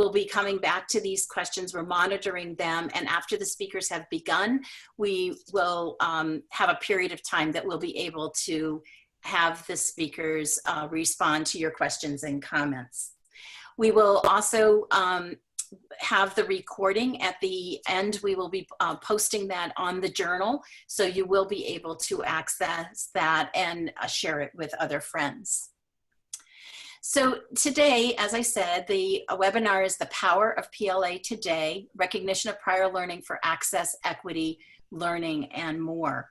will be coming back to these questions. We're monitoring them, and after the speakers have begun, we will have a period of time that we'll be able to have the speakers respond to your questions and comments. We will also have the recording at the end. We will be posting that on the journal, so you will be able to access that and share it with other friends. So today, as I said, the webinar is The Power of PLA Today, Recognition of Prior Learning for Access, Equity, Learning, and More.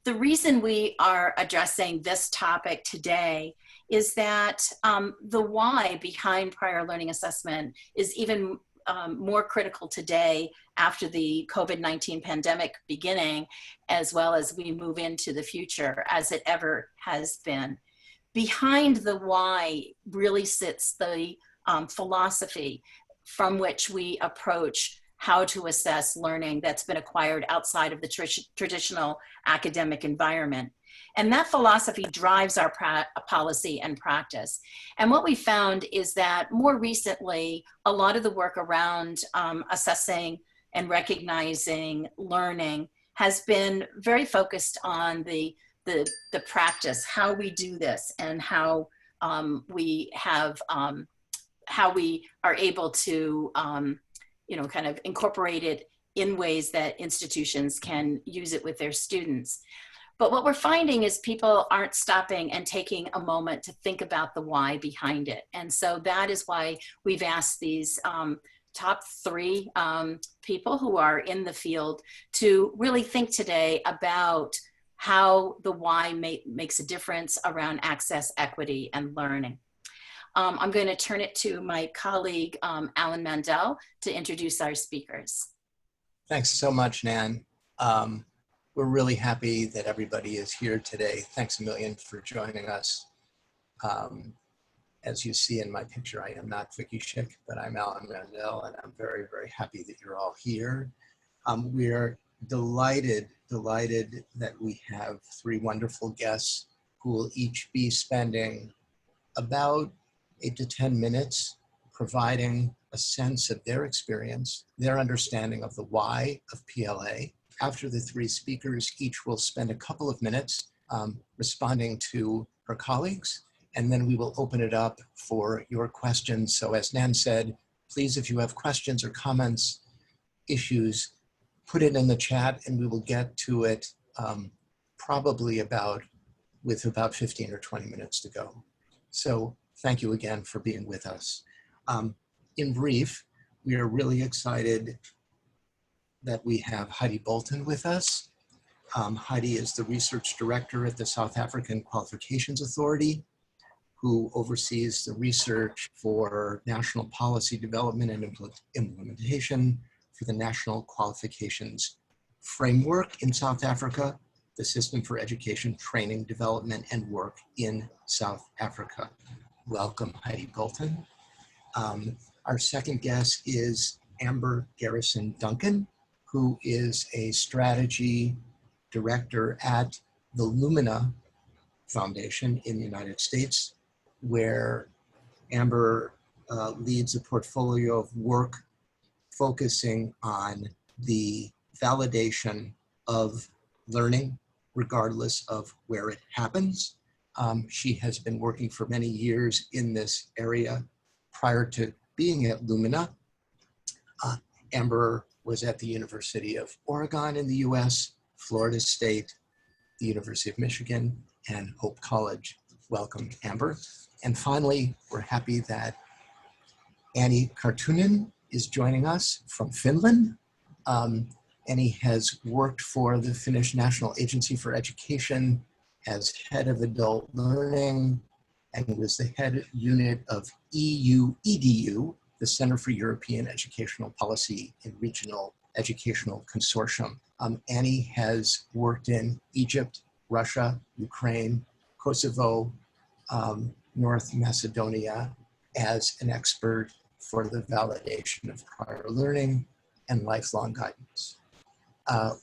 The reason we are addressing this topic today is that the why behind prior learning assessment is even more critical today after the COVID-19 pandemic beginning, as well as we move into the future, as it ever has been. Behind the why really sits the philosophy from which we approach how to assess learning that's been acquired outside of the traditional academic environment. And that philosophy drives our policy and practice. And what we found is that more recently, a lot of the work around assessing and recognizing learning has been very focused on the practice, how we do this, and how we are able to kind of incorporate it in ways that institutions can use it with their students. But what we're finding is people aren't stopping and taking a moment to think about the why behind it. And so that is why we've asked these top 3 people who are in the field to really think today about how the why makes a difference around access, equity, and learning. I'm going to turn it to my colleague, Alan Mandel, to introduce our speakers. Thanks so much, Nan. We're really happy that everybody is here today. Thanks a million for joining us. As you see in my picture, I am not Vicky Schick, but I'm Alan Mandel, and I'm very, very happy that you're all here. We are delighted that we have 3 wonderful guests who will each be spending about 8 to 10 minutes providing a sense of their experience, their understanding of the why of PLA. After the 3 speakers, each will spend a couple of minutes responding to her colleagues, and then we will open it up for your questions. So as Nan said, please, if you have questions or comments, issues, put it in the chat and we will get to it probably with about 15 or 20 minutes to go. So thank you again for being with us. In brief, we are really excited that we have Heidi Bolton with us. Heidi is the research director at the South African Qualifications Authority, who oversees the research for national policy development and implementation for the National Qualifications Framework in South Africa, the System for Education, Training, Development, and Work in South Africa. Welcome, Heidi Bolton. Our second guest is Amber Garrison Duncan, who is a strategy director at the Lumina Foundation in the United States, where Amber leads a portfolio of work focusing on the validation of learning, regardless of where it happens. She has been working for many years in this area. Prior to being at Lumina, Amber was at the University of Oregon in the US, Florida State, the University of Michigan, and Hope College. Welcome, Amber. And finally, we're happy that Annie Kartunen is joining us from Finland. Annie has worked for the Finnish National Agency for Education as head of adult learning and was the head unit of EU-EDU, the Center for European Educational Policy and Regional Educational Consortium. Annie has worked in Egypt, Russia, Ukraine, Kosovo, North Macedonia as an expert for the validation of prior learning and lifelong guidance.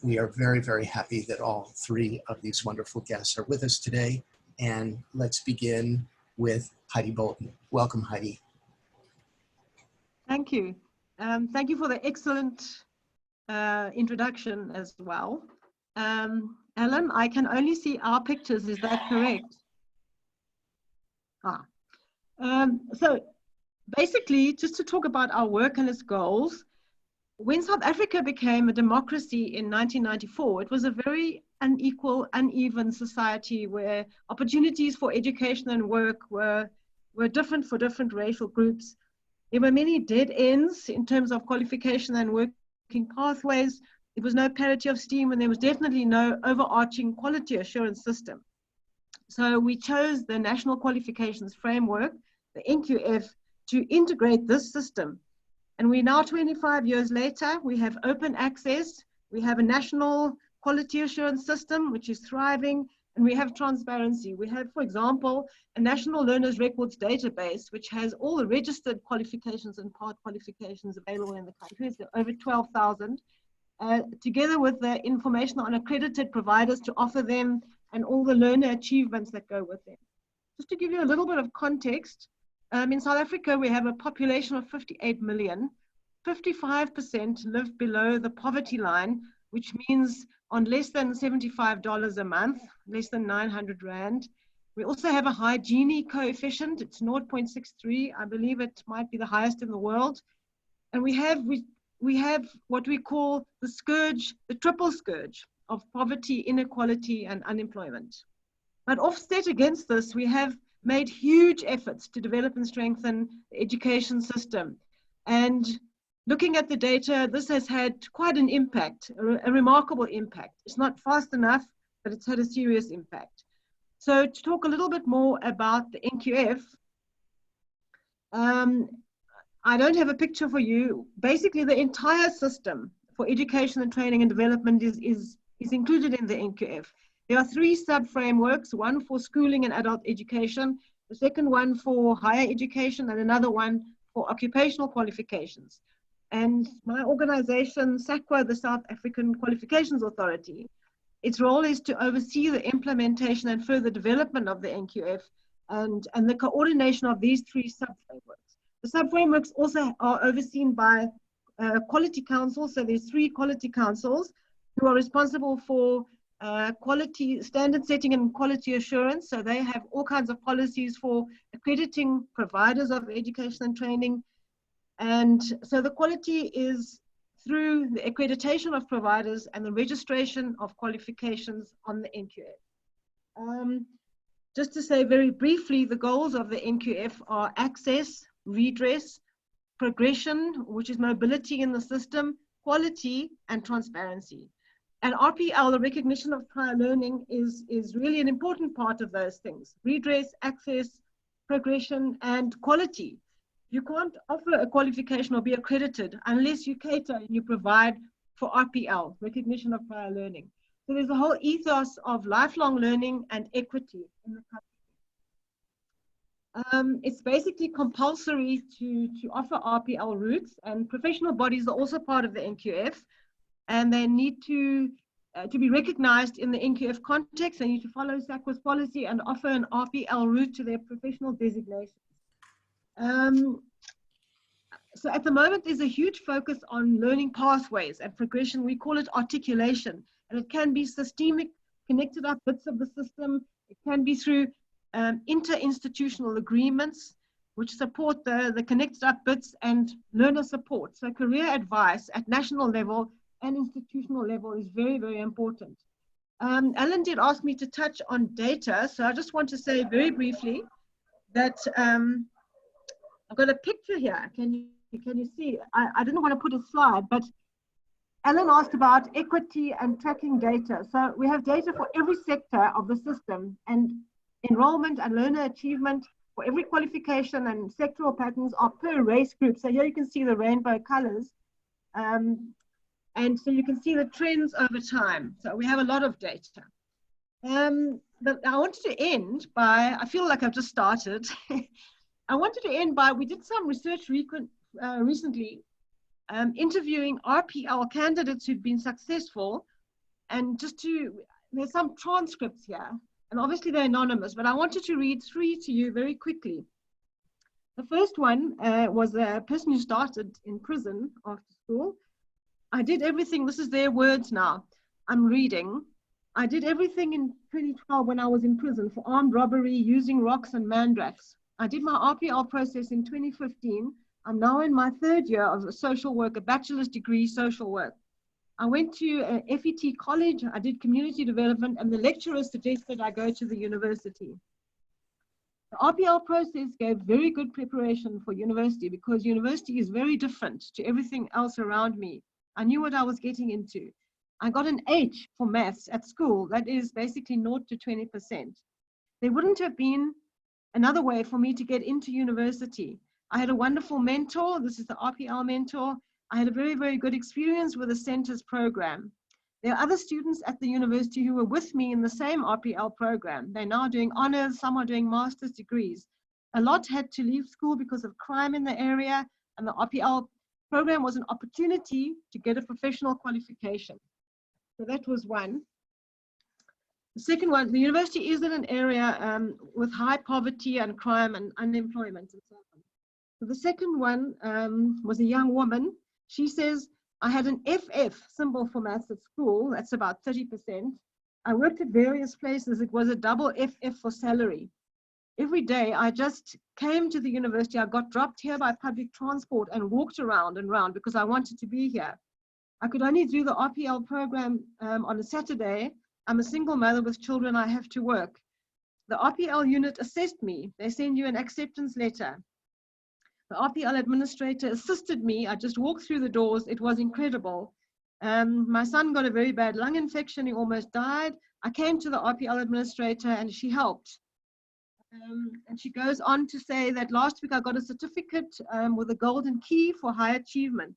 We are very, very happy that all 3 of these wonderful guests are with us today. And let's begin with Heidi Bolton. Welcome, Heidi. Thank you. Thank you for the excellent introduction as well. Ellen, I can only see our pictures. Is that correct? So basically, just to talk about our work and its goals, when South Africa became a democracy in 1994, it was a very unequal, uneven society where opportunities for education and work were different for different racial groups. There were many dead ends in terms of qualification and working pathways. There was no parity of STEAM, and there was definitely no overarching quality assurance system. So we chose the National Qualifications Framework, the NQF, to integrate this system. And we now, 25 years later, we have open access, we have a national quality assurance system, which is thriving, and we have transparency. We have, for example, a national learners records database, which has all the registered qualifications and part qualifications available in the country. It's over 12,000, together with the information on accredited providers to offer them and all the learner achievements that go with them. Just to give you a little bit of context, in South Africa, we have a population of 58 million. 55% live below the poverty line, which means on less than $75 a month, less than 900 Rand. We also have a high Gini coefficient. It's 0.63. I believe it might be the highest in the world. And we have what we call the scourge, the triple scourge of poverty, inequality, and unemployment. But offset against this, we have made huge efforts to develop and strengthen the education system. And looking at the data, this has had quite an impact, a remarkable impact. It's not fast enough, but it's had a serious impact. So to talk a little bit more about the NQF, I don't have a picture for you. Basically, the entire system for education and training and development is included in the NQF. There are 3 sub-frameworks, one for schooling and adult education, the second one for higher education, and another one for occupational qualifications. And my organization, SAQA, the South African Qualifications Authority, its role is to oversee the implementation and further development of the NQF and the coordination of these 3 sub-frameworks. The sub-frameworks also are overseen by quality councils. So there's 3 quality councils who are responsible for quality standard setting and quality assurance. So they have all kinds of policies for accrediting providers of education and training. And so the quality is through the accreditation of providers and the registration of qualifications on the NQF. Just to say very briefly, the goals of the NQF are access, redress, progression, which is mobility in the system, quality, and transparency. And RPL, the recognition of prior learning, is really an important part of those things. Redress, access, progression, and quality. You can't offer a qualification or be accredited unless you cater and you provide for RPL, recognition of prior learning. So there's a whole ethos of lifelong learning and equity in the country. It's basically compulsory to offer RPL routes, and professional bodies are also part of the NQF. And they need to be recognized in the NQF context. They need to follow SAQA's policy and offer an RPL route to their professional designations. So at the moment, there's a huge focus on learning pathways and progression. We call it articulation, and it can be systemic, connected up bits of the system. It can be through inter-institutional agreements, which support the connected up bits, and learner support. So career advice at national level and institutional level is very, very important. Alan did ask me to touch on data, so I just want to say very briefly that I've got a picture here. Can you see? I didn't want to put a slide, but Alan asked about equity and tracking data. So we have data for every sector of the system, and enrollment and learner achievement for every qualification and sectoral patterns are per race group. So here you can see the rainbow colors. And so you can see the trends over time. So we have a lot of data. But I wanted to end by, I feel like I've just started. I wanted to end by, we did some research recently, interviewing RPL candidates who've been successful. And there's some transcripts here. And obviously they're anonymous, but I wanted to read 3 to you very quickly. The first one was a person who started in prison after school. I did everything, this is their words now, I'm reading. I did everything in 2012 when I was in prison for armed robbery, using rocks and mandrakes. I did my RPL process in 2015. I'm now in my third year of social work, a bachelor's degree, social work. I went to FET college, I did community development, and the lecturer suggested I go to the university. The RPL process gave very good preparation for university because university is very different to everything else around me. I knew what I was getting into. I got an H for maths at school. That is basically 0 to 20%. There wouldn't have been another way for me to get into university. I had a wonderful mentor. This is the RPL mentor. I had a very, very good experience with the centers program. There are other students at the university who were with me in the same RPL program. They're now doing honors, some are doing master's degrees. A lot had to leave school because of crime in the area, and the RPL program was an opportunity to get a professional qualification. So that was one. The second one, the university is in an area with high poverty and crime and unemployment and so on. So the second one was a young woman. She says, I had an FF symbol for maths at school. That's about 30%. I worked at various places. It was a double FF for salary. Every day I just came to the university. I got dropped here by public transport and walked around and around because I wanted to be here. I could only do the RPL program on a Saturday. I'm a single mother with children. I have to work. The RPL unit assessed me. They send you an acceptance letter. The RPL administrator assisted me. I just walked through the doors. It was incredible. My son got a very bad lung infection. He almost died. I came to the RPL administrator and she helped. And she goes on to say that last week I got a certificate with a golden key for high achievement.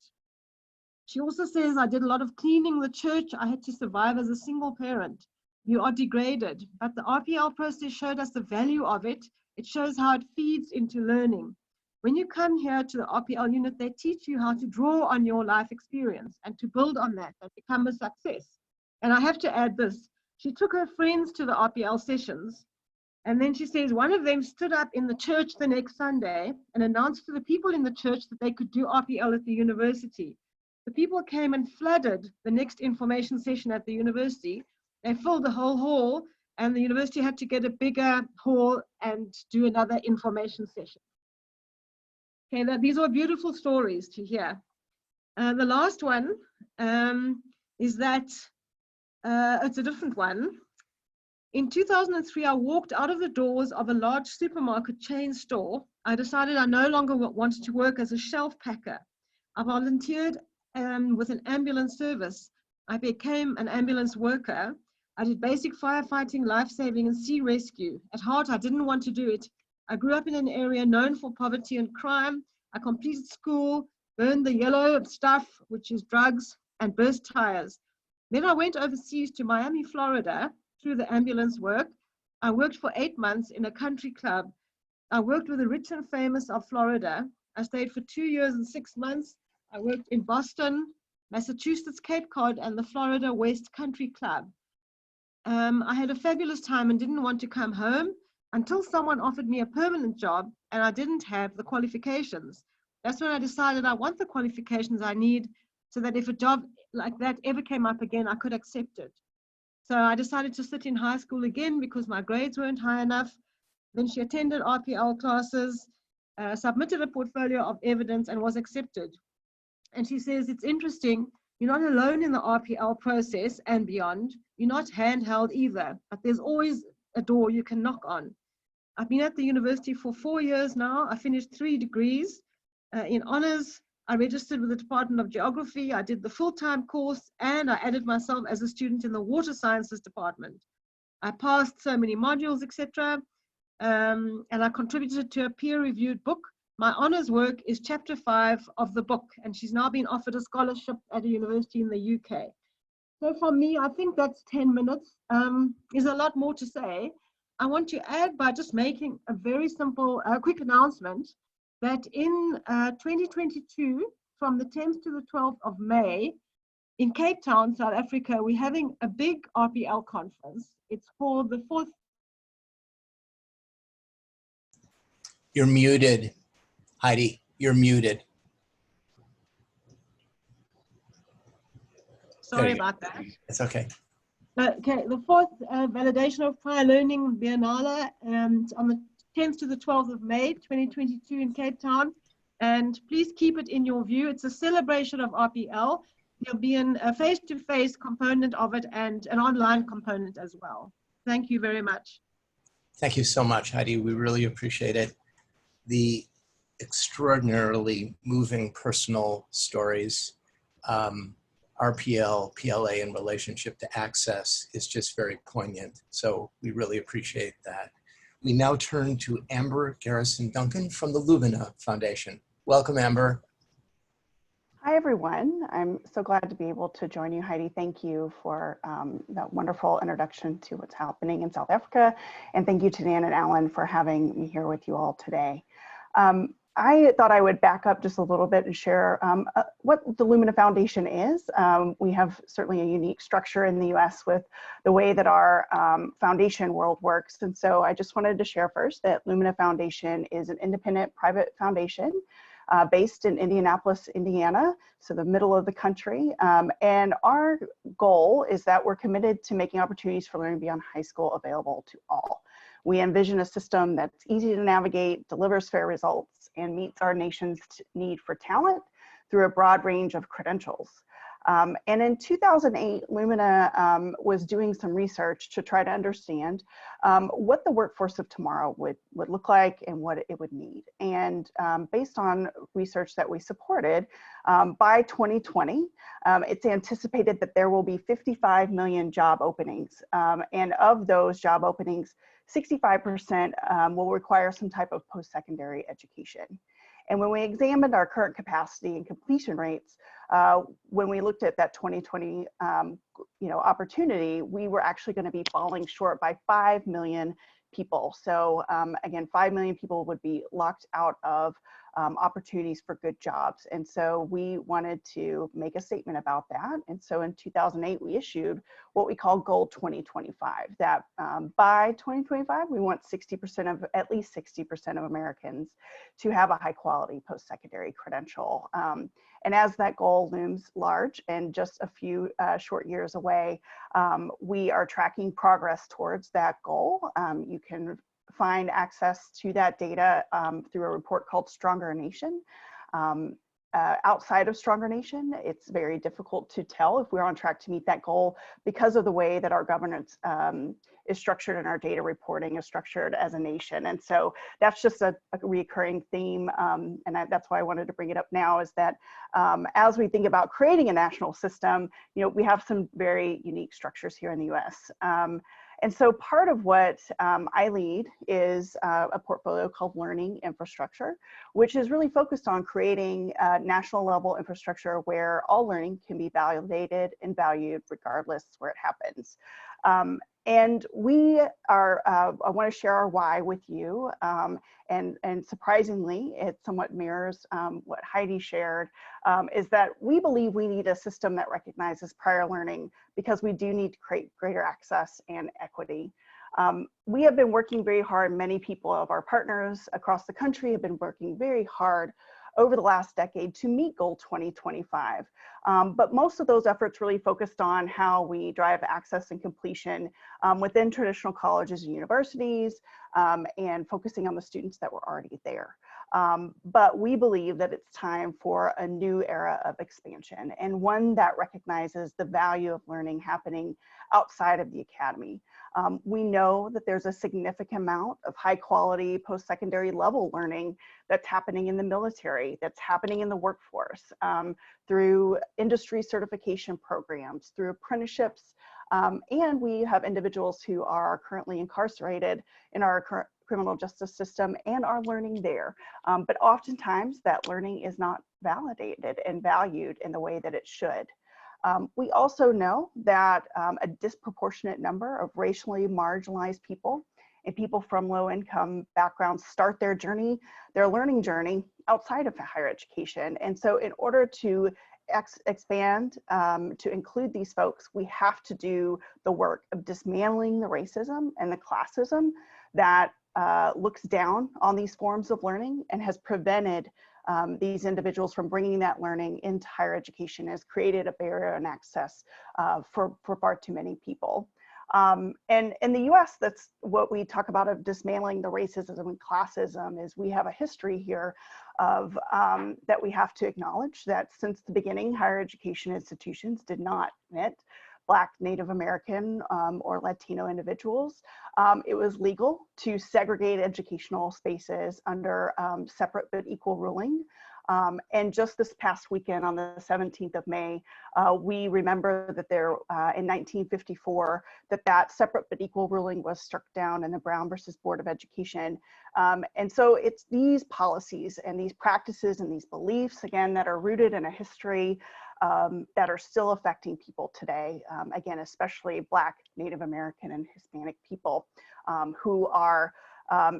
She also says, I did a lot of cleaning the church. I had to survive as a single parent. You are degraded. But the RPL process showed us the value of it. It shows how it feeds into learning. When you come here to the RPL unit, they teach you how to draw on your life experience and to build on that and become a success. And I have to add this. She took her friends to the RPL sessions. And then she says one of them stood up in the church the next Sunday and announced to the people in the church that they could do RPL at the university. The people came and flooded the next information session at the university. They filled the whole hall, and the university had to get a bigger hall and do another information session. Okay, these are beautiful stories to hear. The last one is that it's a different one. In 2003, I walked out of the doors of a large supermarket chain store. I decided I no longer wanted to work as a shelf packer. I volunteered with an ambulance service. I became an ambulance worker. I did basic firefighting, life-saving, and sea rescue. At heart, I didn't want to do it. I grew up in an area known for poverty and crime. I completed school, burned the yellow stuff, which is drugs, and burst tires. Then I went overseas to Miami, Florida, through the ambulance work. I worked for 8 months in a country club. I worked with the rich and famous of Florida. I stayed for 2 years and 6 months. I worked in Boston, Massachusetts, Cape Cod, and the Florida West Country Club. I had a fabulous time and didn't want to come home until someone offered me a permanent job and I didn't have the qualifications. That's when I decided I want the qualifications I need so that if a job like that ever came up again, I could accept it. So I decided to sit in high school again because my grades weren't high enough. Then she attended RPL classes, submitted a portfolio of evidence and was accepted. And she says, it's interesting, you're not alone in the RPL process and beyond. You're not handheld either, but there's always a door you can knock on. I've been at the university for 4 years now. I finished 3 degrees in honors. I registered with the Department of Geography. I did the full-time course and I added myself as a student in the Water Sciences department. I passed so many modules, etc. And I contributed to a peer-reviewed book. My honors work is chapter 5 of the book, and she's now been offered a scholarship at a university in the UK. So for me, I think that's 10 minutes. There's a lot more to say. I want to add by just making a very simple, quick announcement that in 2022, from the 10th to the 12th of May, in Cape Town, South Africa, we're having a big RPL conference. It's called the 4th. You're muted. Heidi, you're muted. Sorry about that. It's okay. Okay, the fourth validation of prior learning Biennale on the 10th to the 12th of May 2022 in Cape Town. And please keep it in your view. It's a celebration of RPL. There'll be a face-to-face component of it and an online component as well. Thank you very much. Thank you so much, Heidi. We really appreciate it. The extraordinarily moving personal stories, RPL, PLA in relationship to access is just very poignant. So we really appreciate that. We now turn to Amber Garrison Duncan from the Lumina Foundation. Welcome, Amber. Hi, everyone. I'm so glad to be able to join you, Heidi. Thank you for that wonderful introduction to what's happening in South Africa. And thank you to Dan and Alan for having me here with you all today. I thought I would back up just a little bit and share what the Lumina Foundation is. We have certainly a unique structure in the US with the way that our foundation world works. And so I just wanted to share first that Lumina Foundation is an independent private foundation based in Indianapolis, Indiana, so the middle of the country. And our goal is that we're committed to making opportunities for learning beyond high school available to all. We envision a system that's easy to navigate, delivers fair results, and meets our nation's need for talent through a broad range of credentials. And in 2008, Lumina was doing some research to try to understand what the workforce of tomorrow would look like and what it would need. And based on research that we supported, by 2020, it's anticipated that there will be 55 million job openings. And of those job openings, 65% will require some type of post-secondary education. And when we examined our current capacity and completion rates, when we looked at that 2020 opportunity, we were actually going to be falling short by 5 million people. So again, 5 million people would be locked out of opportunities for good jobs. And so we wanted to make a statement about that. And so in 2008, we issued what we call Goal 2025, that by 2025, we want at least 60% of Americans to have a high quality post-secondary credential. And as that goal looms large and just a few short years away, we are tracking progress towards that goal. You can find access to that data through a report called Stronger Nation. Outside of Stronger Nation, it's very difficult to tell if we're on track to meet that goal because of the way that our governance is structured and our data reporting is structured as a nation. And so that's just a recurring theme. And that's why I wanted to bring it up now, is that as we think about creating a national system, we have some very unique structures here in the US. And so part of what I lead is a portfolio called Learning Infrastructure, which is really focused on creating a national level infrastructure where all learning can be validated and valued regardless where it happens. And we are, I want to share our why with you. And surprisingly, it somewhat mirrors what Heidi shared, is that we believe we need a system that recognizes prior learning because we do need to create greater access and equity. We have been working very hard. Many people of our partners across the country have been working very hard over the last decade to meet Goal 2025. But most of those efforts really focused on how we drive access and completion within traditional colleges and universities, and focusing on the students that were already there. But we believe that it's time for a new era of expansion, and one that recognizes the value of learning happening outside of the academy. We know that there's a significant amount of high quality post-secondary level learning that's happening in the military, that's happening in the workforce, through industry certification programs, through apprenticeships, and we have individuals who are currently incarcerated in our current criminal justice system and are learning there. But oftentimes that learning is not validated and valued in the way that it should. We also know that a disproportionate number of racially marginalized people and people from low income backgrounds start their journey, their learning journey, outside of higher education. And so in order to expand to include these folks, we have to do the work of dismantling the racism and the classism that looks down on these forms of learning and has prevented these individuals from bringing that learning into higher education, has created a barrier in access for far too many people. And in the US, that's what we talk about of dismantling the racism and classism, is we have a history here of that we have to acknowledge that since the beginning, higher education institutions did not admit Black, Native American, or Latino individuals. It was legal to segregate educational spaces under separate but equal ruling. And just this past weekend on the 17th of May, we remember that there in 1954, that separate but equal ruling was struck down in the Brown versus Board of Education. And so it's these policies and these practices and these beliefs, again, that are rooted in a history that are still affecting people today, again, especially Black, Native American, and Hispanic people who are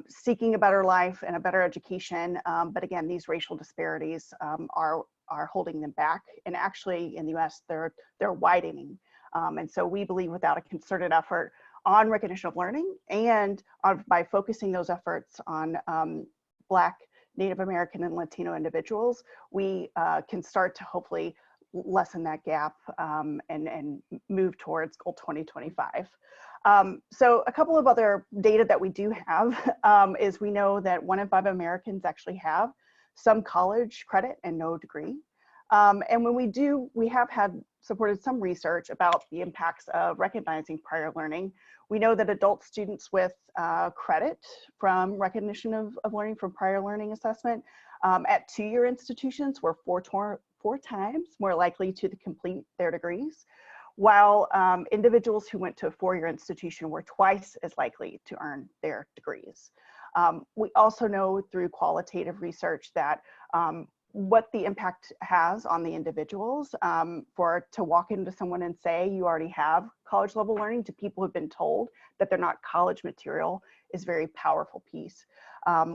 seeking a better life and a better education. But again, these racial disparities are holding them back. And actually in the US, they're widening. And so we believe without a concerted effort on recognition of learning and by focusing those efforts on Black, Native American, and Latino individuals, we can start to hopefully lessen that gap and move towards Goal 2025. So a couple of other data that we do have is we know that 1 in 5 Americans actually have some college credit and no degree. And when we have supported some research about the impacts of recognizing prior learning. We know that adult students with credit from recognition of learning from prior learning assessment at 2-year institutions were four times more likely to complete their degrees, while individuals who went to a 4-year institution were twice as likely to earn their degrees. We also know through qualitative research that what the impact has on the individuals to walk into someone and say you already have college level learning to people who've been told that they're not college material is a very powerful piece.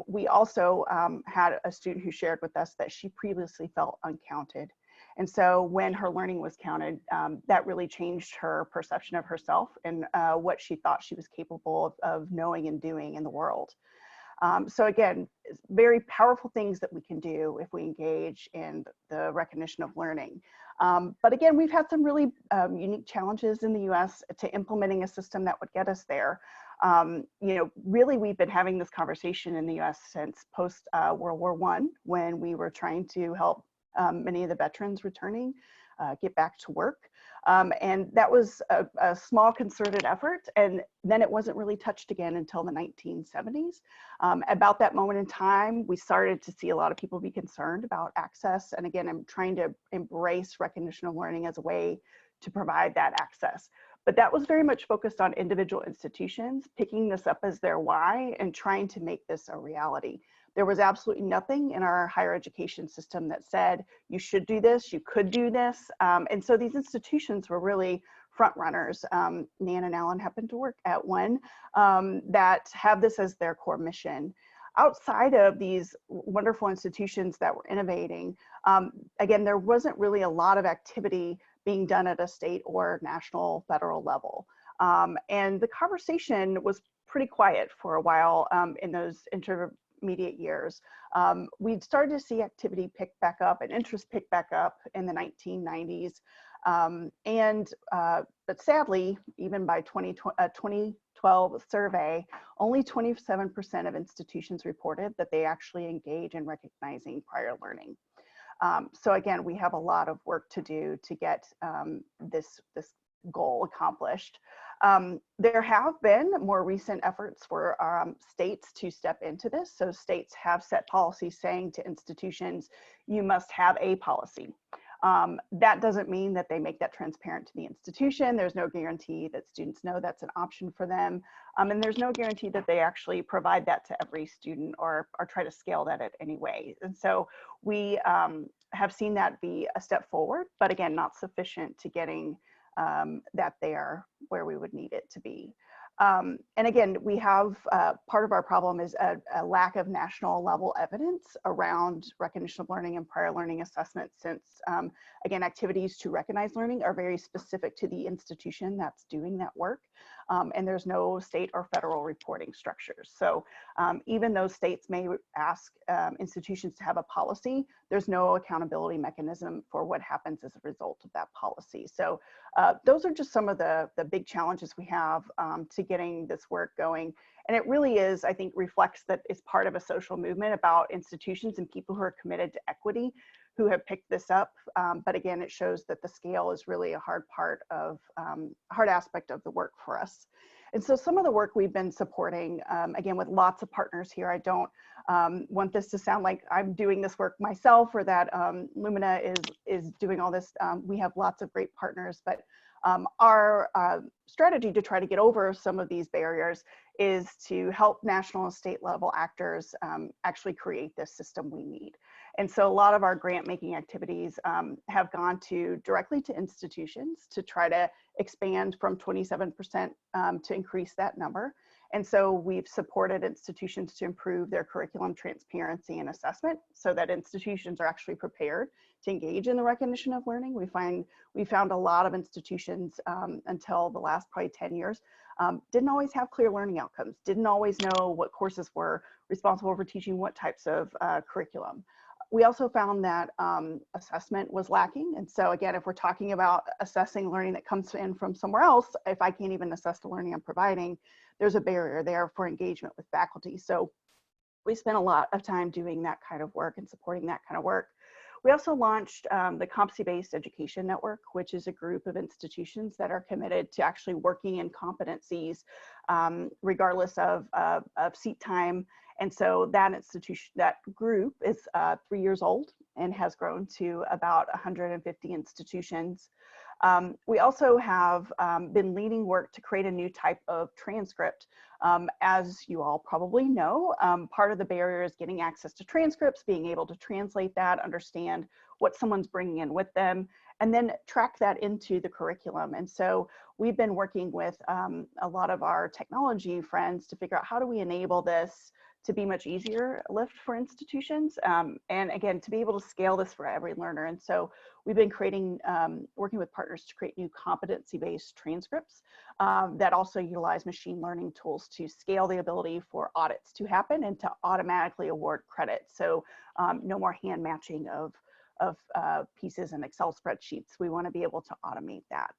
We also had a student who shared with us that she previously felt uncounted. And so when her learning was counted, that really changed her perception of herself and what she thought she was capable of knowing and doing in the world. So again, very powerful things that we can do if we engage in the recognition of learning. But again, we've had some really unique challenges in the US to implementing a system that would get us there. Really, we've been having this conversation in the US since post World War I, when we were trying to help many of the veterans returning get back to work. And that was a small concerted effort, and then it wasn't really touched again until the 1970s. About that moment in time, we started to see a lot of people be concerned about access. And again, I'm trying to embrace recognition of learning as a way to provide that access. But that was very much focused on individual institutions, picking this up as their why and trying to make this a reality. There was absolutely nothing in our higher education system that said, you should do this, you could do this. And so these institutions were really front runners. Nan and Alan happened to work at one that have this as their core mission. Outside of these wonderful institutions that were innovating, again, there wasn't really a lot of activity being done at a state or national, federal level. And the conversation was pretty quiet for a while in those intermediate years. We'd started to see activity pick back up and interest pick back up in the 1990s. But sadly, even by 2012 survey, only 27% of institutions reported that they actually engage in recognizing prior learning. So again, we have a lot of work to do to get this goal accomplished. There have been more recent efforts for states to step into this. So states have set policies saying to institutions, you must have a policy. That doesn't mean that they make that transparent to the institution. There's no guarantee that students know that's an option for them. And there's no guarantee that they actually provide that to every student or try to scale that in any way. And so we have seen that be a step forward, but again, not sufficient to getting that there where we would need it to be. And again, we have part of our problem is a lack of national level evidence around recognition of learning and prior learning assessment, since again, activities to recognize learning are very specific to the institution that's doing that work. and there's no state or federal reporting structures. So even though states may ask institutions to have a policy, there's no accountability mechanism for what happens as a result of that policy. So those are just some of the big challenges we have to getting this work going. And it really is, I think, reflects that it's part of a social movement about institutions and people who are committed to equity who have picked this up. But again, it shows that the scale is really a hard aspect of the work for us. And so some of the work we've been supporting, again, with lots of partners here, I don't want this to sound like I'm doing this work myself or that Lumina is doing all this. We have lots of great partners, but our strategy to try to get over some of these barriers is to help national and state level actors actually create this system we need. And so a lot of our grant making activities have gone directly to institutions to try to expand from 27% to increase that number. And so we've supported institutions to improve their curriculum transparency and assessment so that institutions are actually prepared to engage in the recognition of learning. We found a lot of institutions until the last probably 10 years didn't always have clear learning outcomes, didn't always know what courses were responsible for teaching what types of curriculum. We also found that assessment was lacking. And so again, if we're talking about assessing learning that comes in from somewhere else, if I can't even assess the learning I'm providing, there's a barrier there for engagement with faculty. So we spent a lot of time doing that kind of work and supporting that kind of work. We also launched the Competency-Based Education Network, which is a group of institutions that are committed to actually working in competencies regardless of seat time. And so that group is 3 years old and has grown to about 150 institutions. We also have been leading work to create a new type of transcript. As you all probably know, part of the barrier is getting access to transcripts, being able to translate that, understand what someone's bringing in with them, and then track that into the curriculum. And so we've been working with a lot of our technology friends to figure out how do we enable this to be much easier lift for institutions, and again, to be able to scale this for every learner. And so we've been working with partners to create new competency-based transcripts that also utilize machine learning tools to scale the ability for audits to happen and to automatically award credit. So no more hand matching of pieces in Excel spreadsheets. We want to be able to automate that.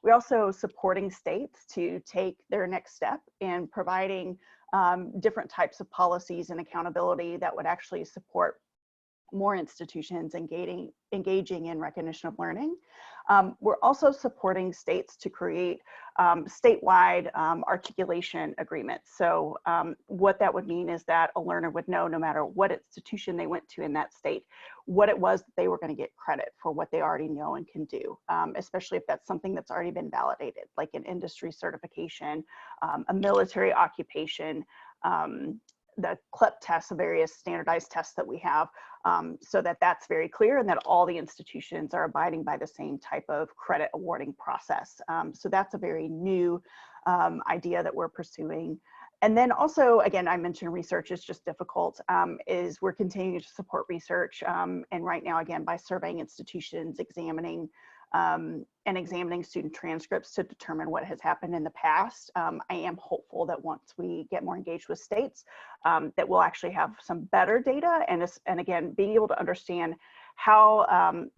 We're also supporting states to take their next step in providing different types of policies and accountability that would actually support more institutions engaging in recognition of learning. We're also supporting states to create statewide articulation agreements. So what that would mean is that a learner would know, no matter what institution they went to in that state, what it was that they were going to get credit for what they already know and can do, especially if that's something that's already been validated, like an industry certification, a military occupation, the CLEP tests, the various standardized tests that we have, so that that's very clear and that all the institutions are abiding by the same type of credit awarding process. So that's a very new idea that we're pursuing. And then also, again, I mentioned research is just difficult, is we're continuing to support research. And right now, again, by surveying institutions, examining student transcripts to determine what has happened in the past. I am hopeful that once we get more engaged with states, that we'll actually have some better data and again, being able to understand how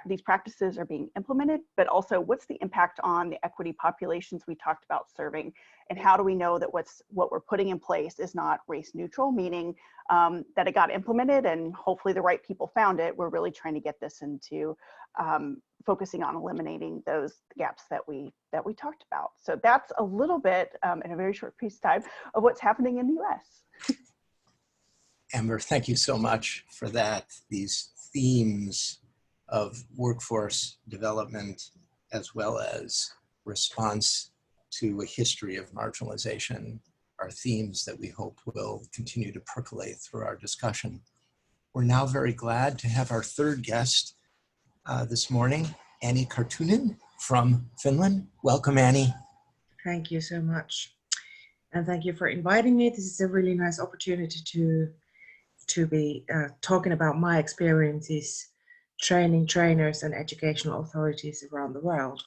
these practices are being implemented, but also what's the impact on the equity populations we talked about serving, and how do we know that what we're putting in place is not race neutral, meaning that it got implemented and hopefully the right people found it. We're really trying to get this into focusing on eliminating those gaps that we talked about. So that's a little bit in a very short piece of time of what's happening in the US. Amber, thank you so much for that. These themes of workforce development as well as response to a history of marginalization are themes that we hope will continue to percolate through our discussion. We're now very glad to have our third guest this morning, Annie Kartunen from Finland. Welcome, Annie. Thank you so much. And thank you for inviting me. This is a really nice opportunity to be talking about my experiences training trainers and educational authorities around the world.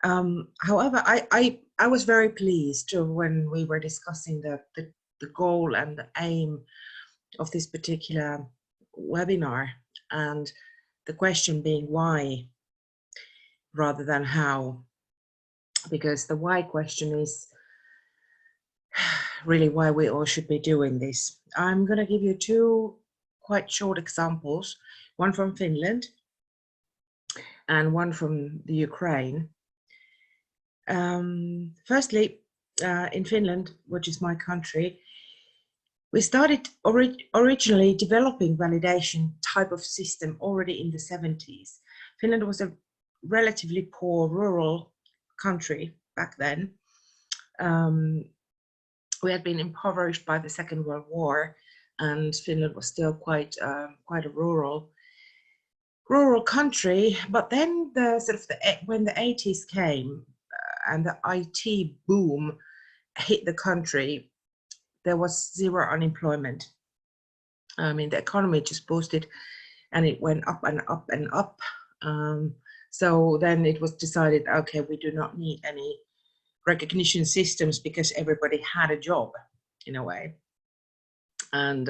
However, I was very pleased when we were discussing the goal and the aim of this particular webinar, and the question being why rather than how, because the why question is really why we all should be doing this. I'm going to give you two quite short examples, one from Finland and one from the Ukraine. Firstly, in Finland, which is my country, we started originally developing validation type of system already in the 70s. Finland was a relatively poor rural country back then. We had been impoverished by the Second World War, and Finland was still quite a rural country. But then when the 80s came and the IT boom hit the country, there was zero unemployment. I mean, the economy just boosted, and it went up and up and up. So then it was decided, okay, we do not need any recognition systems because everybody had a job in a way. And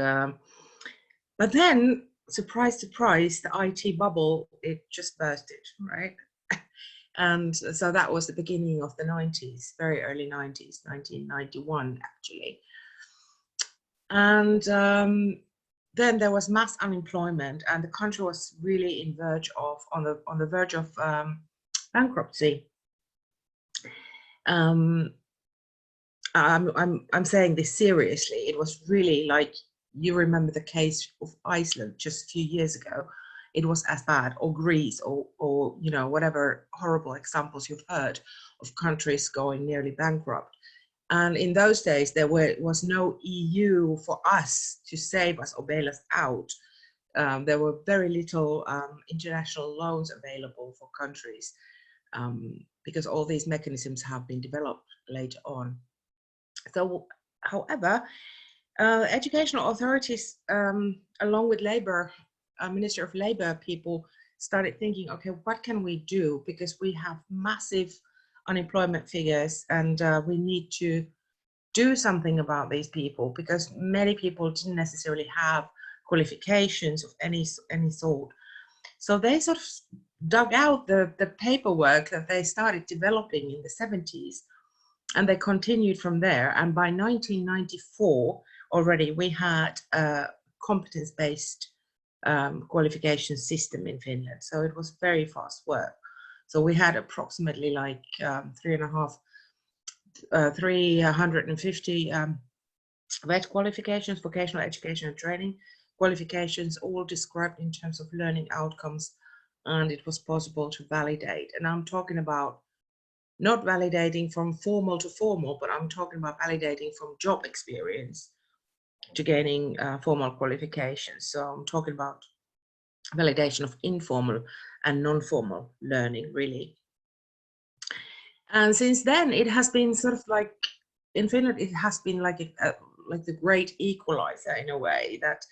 but then, surprise, surprise, the IT bubble, it just bursted, right? And so that was the beginning of the 90s, very early 90s, 1991 actually. And then there was mass unemployment, and the country was really on the verge of bankruptcy. I'm saying this seriously. It was really like, you remember the case of Iceland just a few years ago. It was as bad, or Greece, or you know, whatever horrible examples you've heard of countries going nearly bankrupt. And in those days, there was no EU for us to save us or bail us out. There were very little international loans available for countries, because all these mechanisms have been developed later on. So, however, educational authorities, along with Minister of Labour people, started thinking, okay, what can we do? Because we have massive unemployment figures, and we need to do something about these people, because many people didn't necessarily have qualifications of any sort. So they sort of dug out the paperwork that they started developing in the 70s, and they continued from there. And by 1994 already we had a competence-based qualification system in Finland. So it was very fast work. So we had approximately like 350 VET qualifications, vocational education and training qualifications, all described in terms of learning outcomes, and it was possible to validate. And I'm talking about not validating from formal to formal, but I'm talking about validating from job experience to gaining formal qualifications. So I'm talking about validation of informal and non-formal learning, really. And since then, it has been sort of like, in Finland, it has been like the great equalizer in a way, that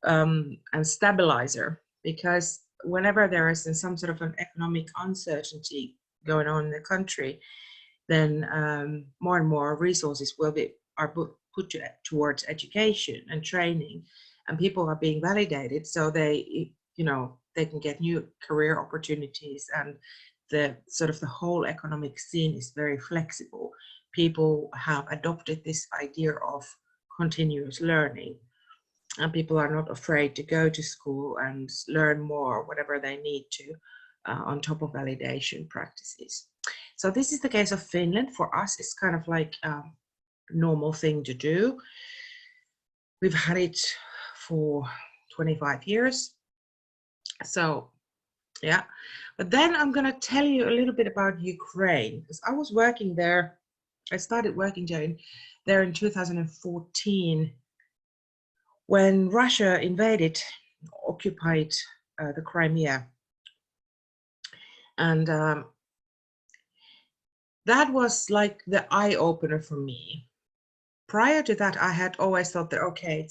and stabilizer, because whenever there is some sort of an economic uncertainty going on in the country, then more and more resources are put towards education and training, and people are being validated, so they can get new career opportunities, and the whole economic scene is very flexible. People have adopted this idea of continuous learning, and people are not afraid to go to school and learn more, whatever they need to, on top of validation practices. So this is the case of Finland. For us, it's kind of like a normal thing to do. We've had it for 25 years. So, yeah. But then I'm going to tell you a little bit about Ukraine, because I was working there. I started working there in 2014, when Russia occupied the Crimea. And that was like the eye opener for me. Prior to that, I had always thought that, okay,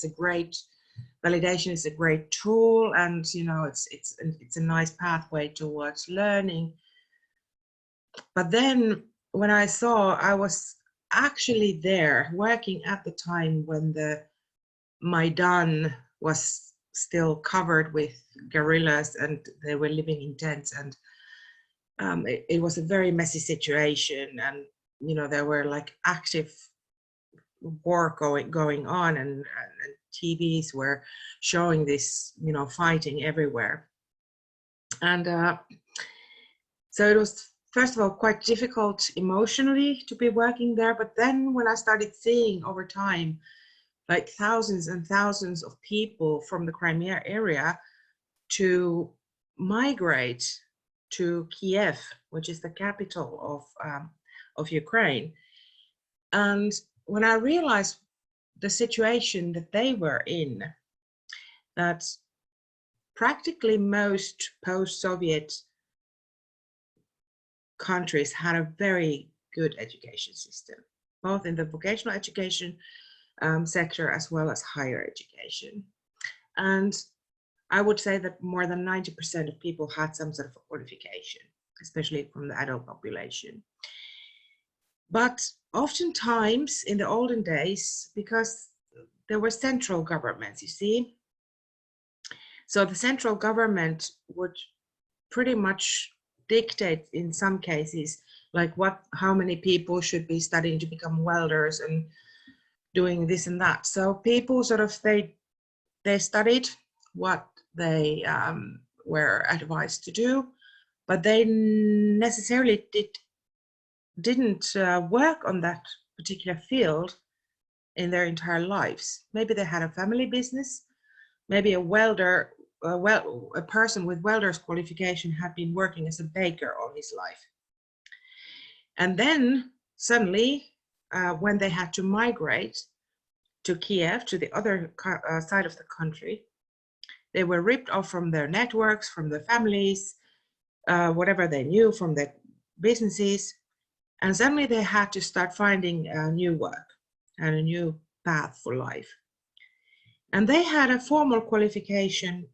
validation is a great tool, and it's a nice pathway towards learning. But then when I saw, I was actually there working at the time when the Maidan was still covered with guerrillas and they were living in tents, and it was a very messy situation, and you know there were like active war going on, and TVs were showing this, you know, fighting everywhere. And so it was, first of all, quite difficult emotionally to be working there. But then when I started seeing over time, like thousands and thousands of people from the Crimea area to migrate to Kiev, which is the capital of Ukraine. And when I realized the situation that they were in, that practically most post-Soviet countries had a very good education system, both in the vocational education sector as well as higher education. And I would say that more than 90% of people had some sort of a qualification, especially from the adult population. But oftentimes in the olden days, because there were central governments, you see, so the central government would pretty much dictate in some cases, like how many people should be studying to become welders and doing this and that. So people sort of, they studied what they were advised to do, but they necessarily didn't work on that particular field in their entire lives. Maybe they had a family business, maybe a welder, a person with welder's qualification had been working as a baker all his life. And then suddenly, when they had to migrate to Kiev, to the other side of the country, they were ripped off from their networks, from their families, whatever they knew, from their businesses. And suddenly they had to start finding new work and a new path for life. And they had a formal qualification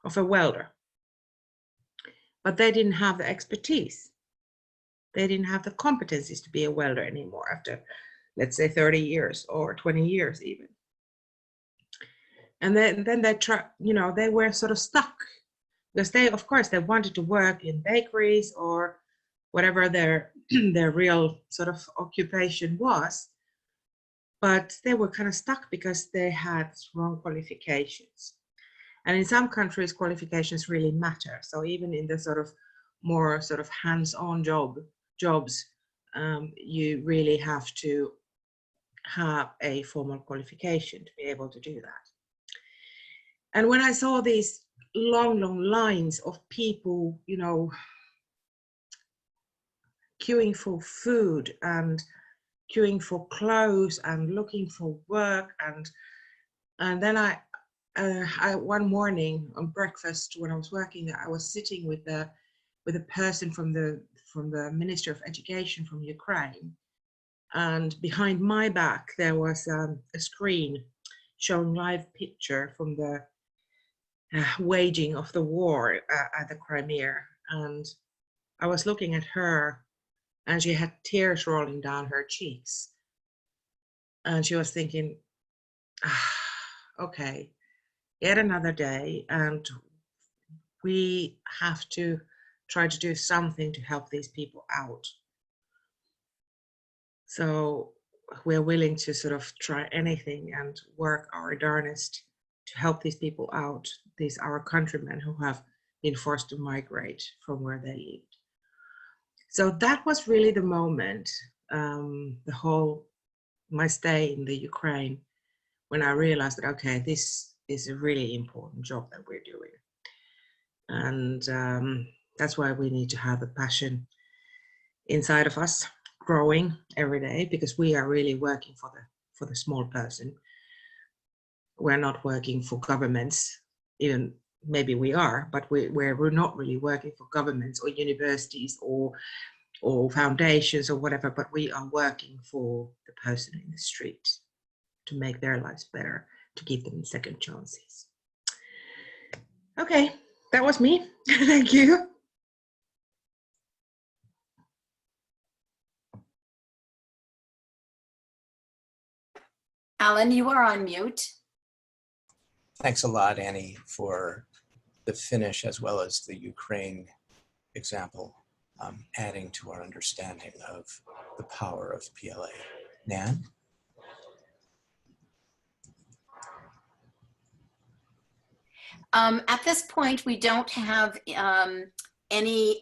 of a welder, but they didn't have the expertise. They didn't have the competencies to be a welder anymore after, let's say, 30 years or 20 years even. And then they they were sort of stuck, because they, of course, they wanted to work in bakeries or whatever their real sort of occupation was, but they were kind of stuck because they had wrong qualifications. And in some countries, qualifications really matter. So even in the sort of more sort of hands-on jobs, you really have to have a formal qualification to be able to do that. And when I saw these long lines of people, you know, queuing for food and queuing for clothes and looking for work, and then I one morning on breakfast when I was working there, I was sitting with a person from the Ministry of Education from Ukraine, and behind my back there was a screen showing live picture from the waging of the war at the Crimea, and I was looking at her, and she had tears rolling down her cheeks, and she was thinking, okay, yet another day, and we have to try to do something to help these people out. So we're willing to sort of try anything and work our darnest to help these people out, these our countrymen who have been forced to migrate from where they lived. So that was really the moment, my stay in the Ukraine, when I realized that, okay, this is a really important job that we're doing. And that's why we need to have a passion inside of us growing every day, because we are really working for the small person. We're not working for governments, even maybe we are, but we're not really working for governments or universities or foundations or whatever, but we are working for the person in the street to make their lives better, to give them second chances. Okay, that was me. Thank you. Alan, you are on mute. Thanks a lot, Annie, for the Finnish as well as the Ukraine example, adding to our understanding of the power of PLA. Nan? At this point, we don't have any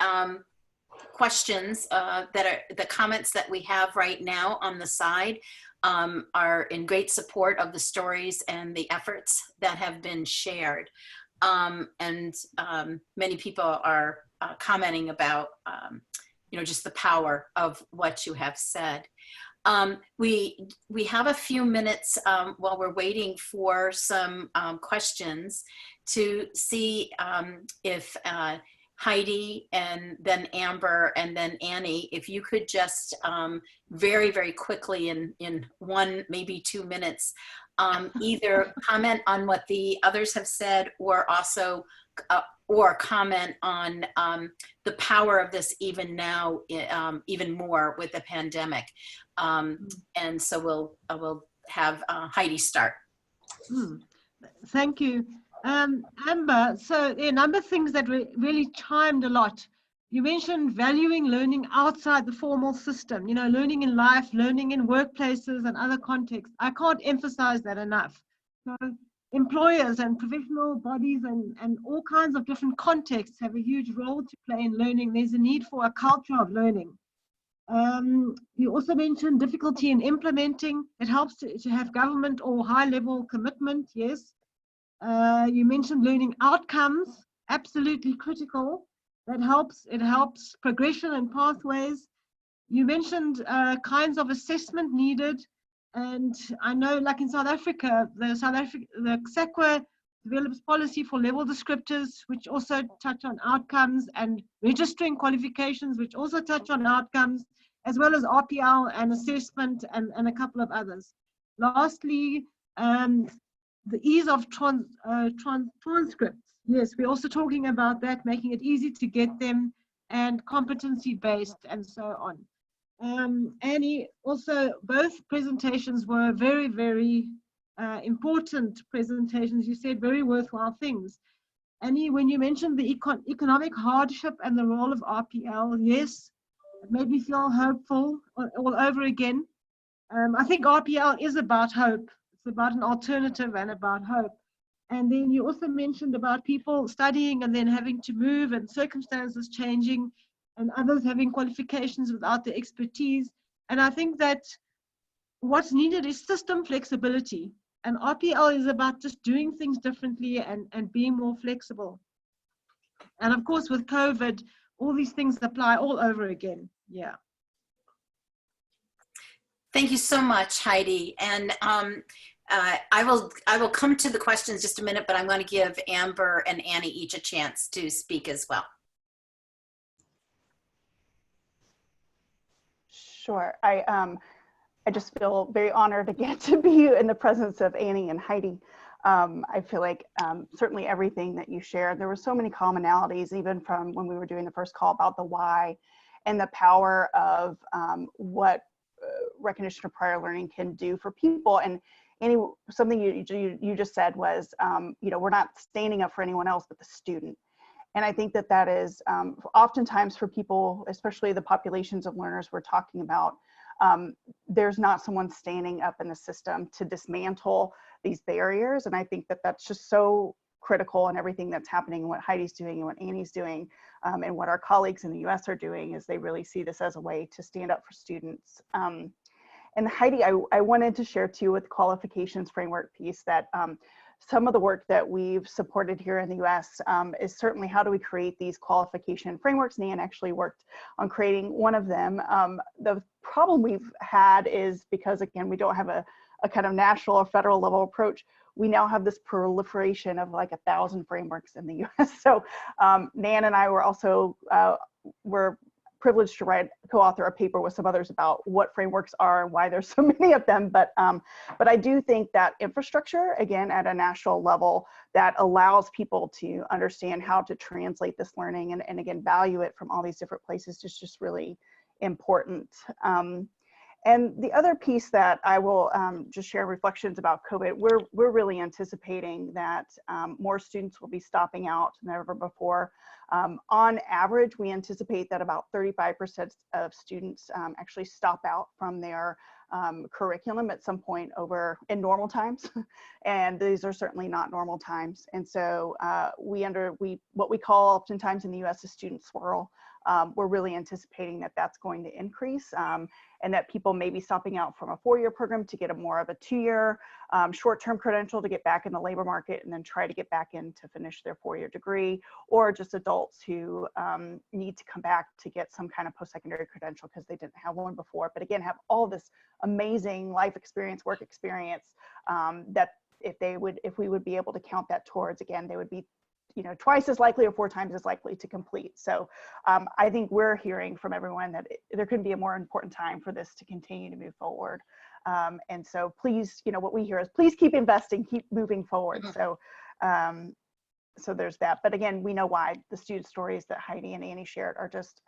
questions that are the comments that we have right now on the side are in great support of the stories and the efforts that have been shared. Many people are commenting about, just the power of what you have said. We have a few minutes while we're waiting for some questions to see if Heidi and then Amber and then Annie, if you could just very, very quickly in 1, maybe 2 minutes, either comment on what the others have said or also or comment on the power of this even now, even more with the pandemic. And so we'll have Heidi start. Thank you. Amber, so there are a number of things that really chimed a lot. You mentioned valuing learning outside the formal system, learning in life, learning in workplaces and other contexts. I can't emphasize that enough. So employers and professional bodies and all kinds of different contexts have a huge role to play in learning. There's a need for a culture of learning. You also mentioned difficulty in implementing. It helps to have government or high-level commitment, yes. You mentioned learning outcomes, absolutely critical. It helps progression and pathways. You mentioned kinds of assessment needed. And I know, like in South Africa, the SAQA develops policy for level descriptors, which also touch on outcomes, and registering qualifications, which also touch on outcomes, as well as RPL and assessment and a couple of others. Lastly, the ease of transcripts. Yes, we're also talking about that, making it easy to get them and competency-based and so on. Annie, also both presentations were very, very important presentations. You said very worthwhile things. Annie, when you mentioned the economic hardship and the role of RPL, yes, it made me feel hopeful all over again. I think RPL is about hope. It's about an alternative and about hope. And then you also mentioned about people studying and then having to move and circumstances changing and others having qualifications without the expertise. And I think that what's needed is system flexibility. And RPL is about just doing things differently and being more flexible. And of course, with COVID, all these things apply all over again. Yeah. Thank you so much, Heidi. And I will come to the questions just a minute, but I'm going to give Amber and Annie each a chance to speak as well. Sure. I just feel very honored again to be in the presence of Annie and Heidi. I feel like certainly everything that you shared, there were so many commonalities, even from when we were doing the first call about the why and the power of what recognition of prior learning can do for people. And Annie, something you just said was, we're not standing up for anyone else but the student. And I think that is oftentimes for people, especially the populations of learners we're talking about, there's not someone standing up in the system to dismantle these barriers. And I think that that's just so critical in everything that's happening, what Heidi's doing and what Annie's doing, and what our colleagues in the US are doing, is they really see this as a way to stand up for students. And Heidi, I wanted to share too with qualifications framework piece that some of the work that we've supported here in the US is certainly how do we create these qualification frameworks. Nan actually worked on creating one of them. The problem we've had is because, again, we don't have a kind of national or federal level approach, we now have this proliferation of like 1,000 frameworks in the US. So Nan and I were also, were privileged to co-author a paper with some others about what frameworks are and why there's so many of them. But I do think that infrastructure, again, at a national level, that allows people to understand how to translate this learning and again, value it from all these different places is just really important. And the other piece that I will just share reflections about COVID, we're really anticipating that more students will be stopping out than ever before. On average, we anticipate that about 35% of students actually stop out from their curriculum at some point in normal times. And these are certainly not normal times. And so what we call oftentimes in the US a student swirl. We're really anticipating that that's going to increase and that people may be stopping out from a 4-year program to get a more of a 2-year short-term credential to get back in the labor market and then try to get back in to finish their 4-year degree, or just adults who need to come back to get some kind of post-secondary credential because they didn't have one before, but again, have all this amazing life experience, work experience that if we would be able to count that towards, again, they would be twice as likely or 4 times as likely to complete. So I think we're hearing from everyone that there couldn't be a more important time for this to continue to move forward. And so please, what we hear is please keep investing, keep moving forward. So so there's that. But again, we know why. The student stories that Heidi and Annie shared are just,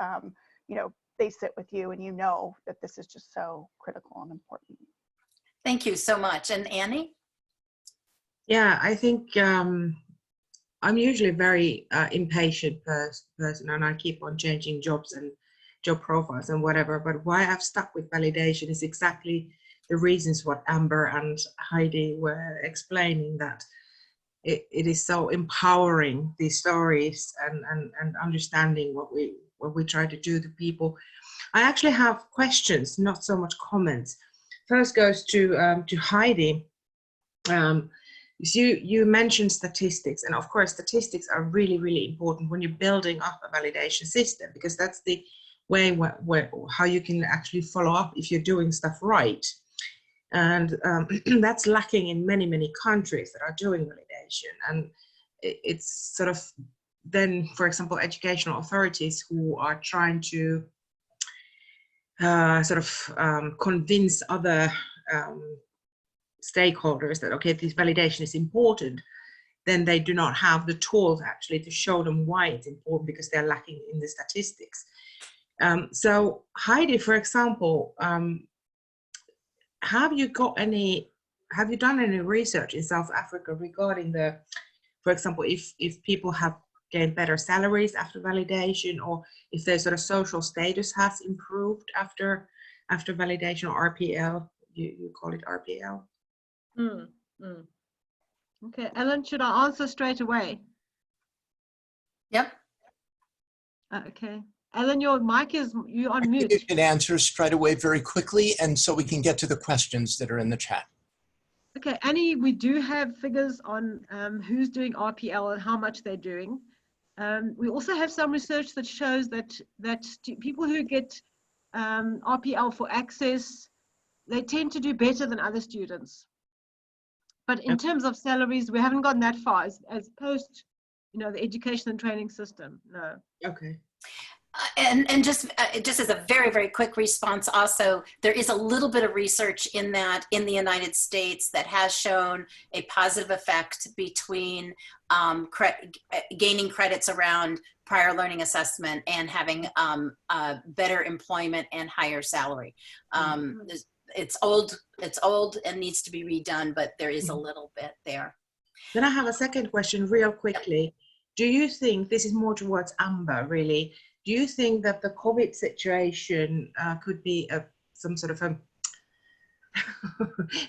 they sit with you and that this is just so critical and important. Thank you so much. And Annie? Yeah, I think I'm usually a very impatient person, and I keep on changing jobs and job profiles and whatever. But why I've stuck with validation is exactly the reasons what Amber and Heidi were explaining, that it is so empowering, these stories and understanding what we try to do to people. I actually have questions, not so much comments. First goes to Heidi. You mentioned statistics, and of course statistics are really, really important when you're building up a validation system, because that's the way how you can actually follow up if you're doing stuff right. And that's lacking in many, many countries that are doing validation. And it's sort of then, for example, educational authorities who are trying to convince other stakeholders that, okay, this validation is important, then they do not have the tools actually to show them why it's important, because they're lacking in the statistics. So Heidi, for example, have you done any research in South Africa regarding for example, if people have gained better salaries after validation, or if their sort of social status has improved after validation, or RPL, you call it RPL? Okay, Ellen, should I answer straight away? Yep. Okay. Ellen, you're on mute. You can answer straight away very quickly, and so we can get to the questions that are in the chat. Okay, Annie, we do have figures on who's doing RPL and how much they're doing. We also have some research that shows that people who get RPL for access, they tend to do better than other students. But in terms of salaries, we haven't gotten that far as post, the education and training system. No. Okay. And just as a very, very quick response also, there is a little bit of research in the United States that has shown a positive effect between gaining credits around prior learning assessment and having better employment and higher salary. It's old and needs to be redone, but there is a little bit there. Then I have a second question real quickly. Do you think, this is more towards Amber really, do you think that the COVID situation could be some sort of a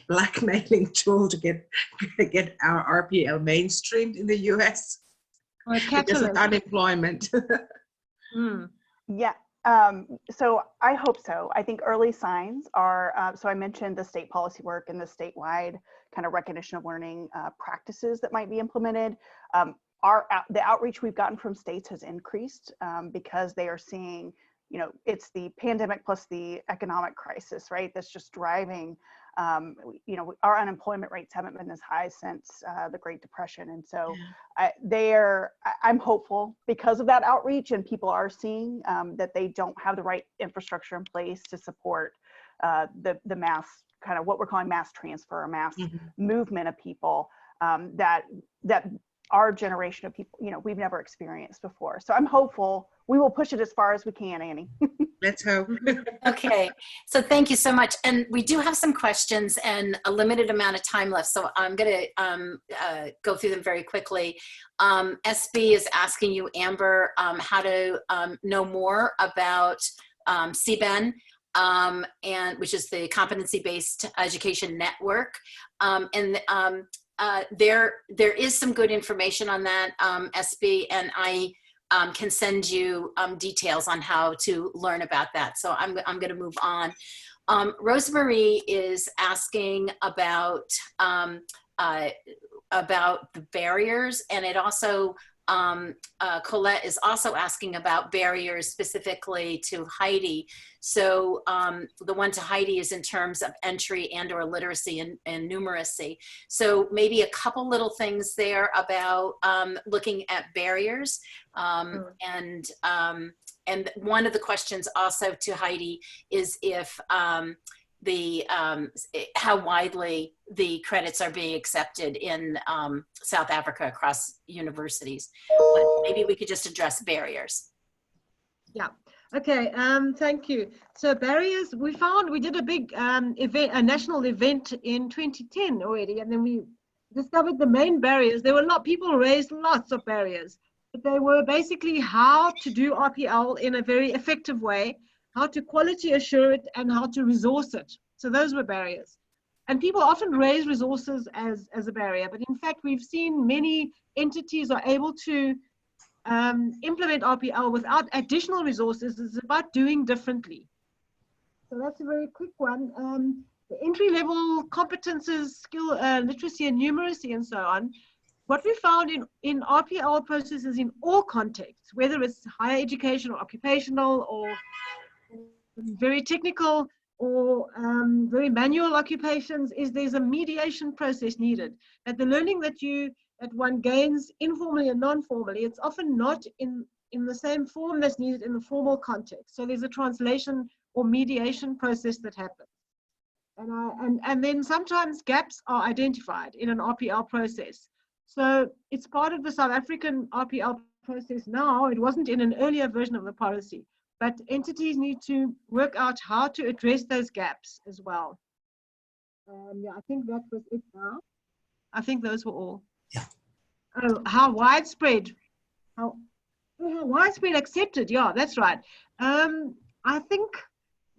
blackmailing tool to get our RPL mainstreamed in the US? Or because of unemployment? Yeah. So I hope so. I think early signs are, so I mentioned the state policy work and the statewide kind of recognition of learning practices that might be implemented. The outreach we've gotten from states has increased because they are seeing, it's the pandemic plus the economic crisis, right? That's just driving, our unemployment rates haven't been as high since the Great Depression. And so I'm hopeful because of that outreach, and people are seeing that they don't have the right infrastructure in place to support the mass, kind of what we're calling mass transfer or mass movement of people that our generation of people, we've never experienced before. So I'm hopeful we will push it as far as we can, Annie. Let's hope. Okay, so thank you so much. And we do have some questions and a limited amount of time left, so I'm going to go through them very quickly. SB is asking you, Amber, how to know more about CBEN, and which is the Competency-Based Education Network. There is some good information on that, SB, and I can send you details on how to learn about that. So I'm going to move on. Rosemarie is asking about the barriers, and it also Colette is also asking about barriers specifically to Heidi. So the one to Heidi is in terms of entry and or literacy and numeracy. So maybe a couple little things there about looking at barriers. And one of the questions also to Heidi is if how widely the credits are being accepted in South Africa across universities. But maybe we could just address barriers. Yeah. Okay. Thank you. So barriers, we did a big event, a national event in 2010 already, and then we discovered the main barriers. There were people raised lots of barriers, but they were basically how to do RPL in a very effective way, how to quality assure it, and how to resource it. So those were barriers. And people often raise resources as a barrier, but in fact, we've seen many entities are able to implement RPL without additional resources. It's about doing differently. So that's a very quick one. The entry-level competences, skill, literacy and numeracy and so on. What we found in RPL processes in all contexts, whether it's higher education or occupational or very technical or very manual occupations, is there's a mediation process needed. That the learning that one gains informally and non-formally, it's often not in the same form that's needed in the formal context. So there's a translation or mediation process that happens. And then sometimes gaps are identified in an RPL process. So it's part of the South African RPL process now. It wasn't in an earlier version of the policy, but entities need to work out how to address those gaps as well. Yeah, I think that was it now. I think those were all. Yeah. Oh, how widespread accepted. Yeah, that's right. I think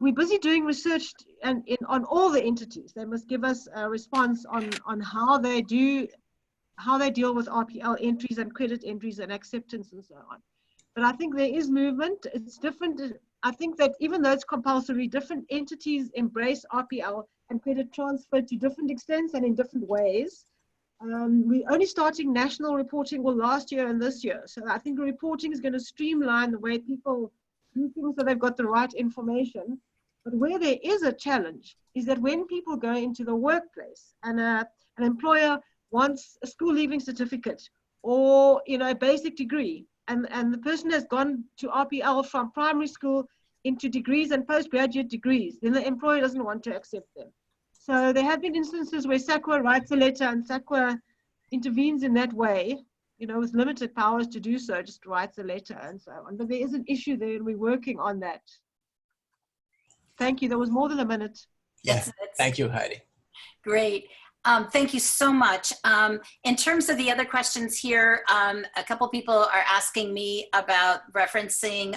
we're busy doing research on all the entities. They must give us a response on how they deal with RPL entries and credit entries and acceptance and so on. But I think there is movement. It's different. I think that even though it's compulsory, different entities embrace RPL and credit transfer to different extents and in different ways. We're only starting national reporting last year and this year. So I think reporting is going to streamline the way people do things so they've got the right information. But where there is a challenge is that when people go into the workplace and an employer wants a school leaving certificate or a basic degree, and the person has gone to RPL from primary school into degrees and postgraduate degrees, then the employer doesn't want to accept them. So there have been instances where SAQA writes a letter and SAQA intervenes in that way, with limited powers to do so, just writes a letter and so on. But there is an issue there and we're working on that. Thank you. That was more than a minute. Yeah, thank you, Heidi. Great. Thank you so much. In terms of the other questions here, a couple people are asking me about referencing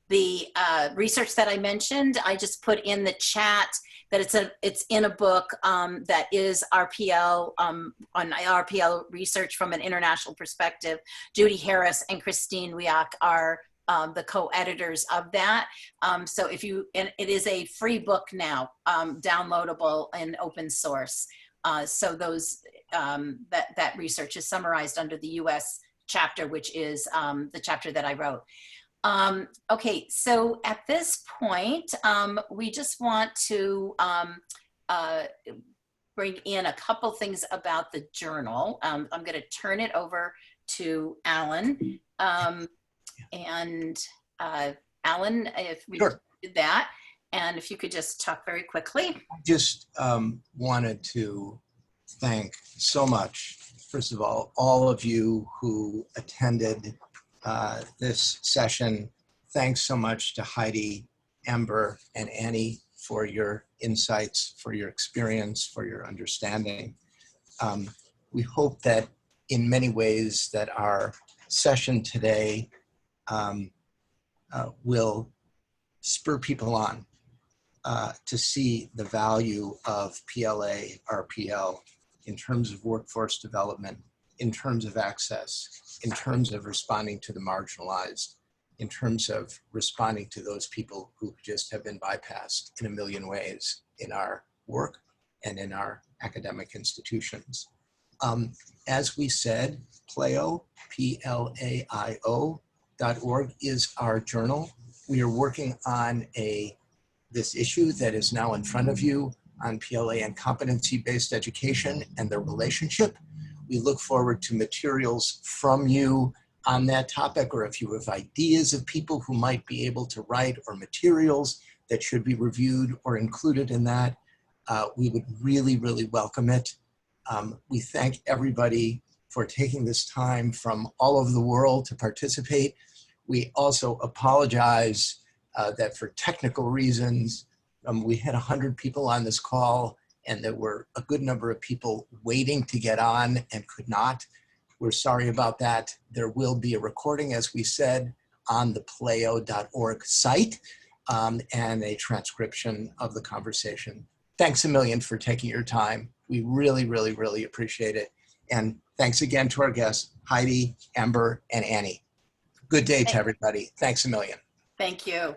the research that I mentioned. I just put in the chat that it's in a book that is RPL, on RPL research from an international perspective. Judy Harris and Christine Wiak are the co-editors of that. So and it is a free book now, downloadable and open source. So that research is summarized under the US chapter, which is the chapter that I wrote. Okay, so at this point, we just want to bring in a couple things about the journal. I'm going to turn it over to Alan. And Alan, if we did that, and if you could just talk very quickly. I just wanted to thank so much, first of all of you who attended this session. thanks so much to Heidi, Amber, and Annie for your insights, for your experience, for your understanding. We hope that in many ways that our session today will spur people on to see the value of PLA, RPL in terms of workforce development, in terms of access, in terms of responding to the marginalized, in terms of responding to those people who just have been bypassed in a million ways in our work and in our academic institutions. As we said, PLAIO, PLAIO.org is our journal. We are working on this issue that is now in front of you on PLA and competency-based education and their relationship. We look forward to materials from you on that topic, or if you have ideas of people who might be able to write or materials that should be reviewed or included in that, we would really, really welcome it. We thank everybody for taking this time from all over the world to participate. We also apologize that for technical reasons, we had 100 people on this call and there were a good number of people waiting to get on and could not. We're sorry about that. There will be a recording, as we said, on the plaio.org site and a transcription of the conversation. Thanks a million for taking your time. We really, really, really appreciate it. And thanks again to our guests, Heidi, Amber, and Annie. Good day to everybody. Thanks a million. Thank you.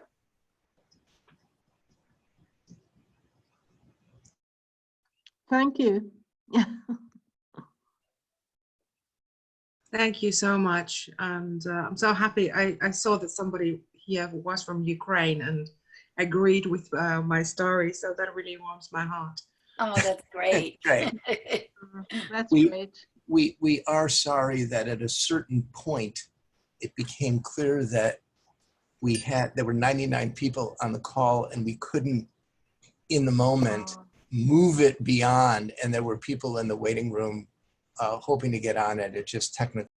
Thank you. Thank you so much. And I'm so happy. I saw that somebody here was from Ukraine and agreed with my story. So that really warms my heart. Oh, that's great. Great. That's great. We are sorry that at a certain point, it became clear that there were 99 people on the call and we couldn't, in the moment, move it beyond. And there were people in the waiting room hoping to get on it. It just technically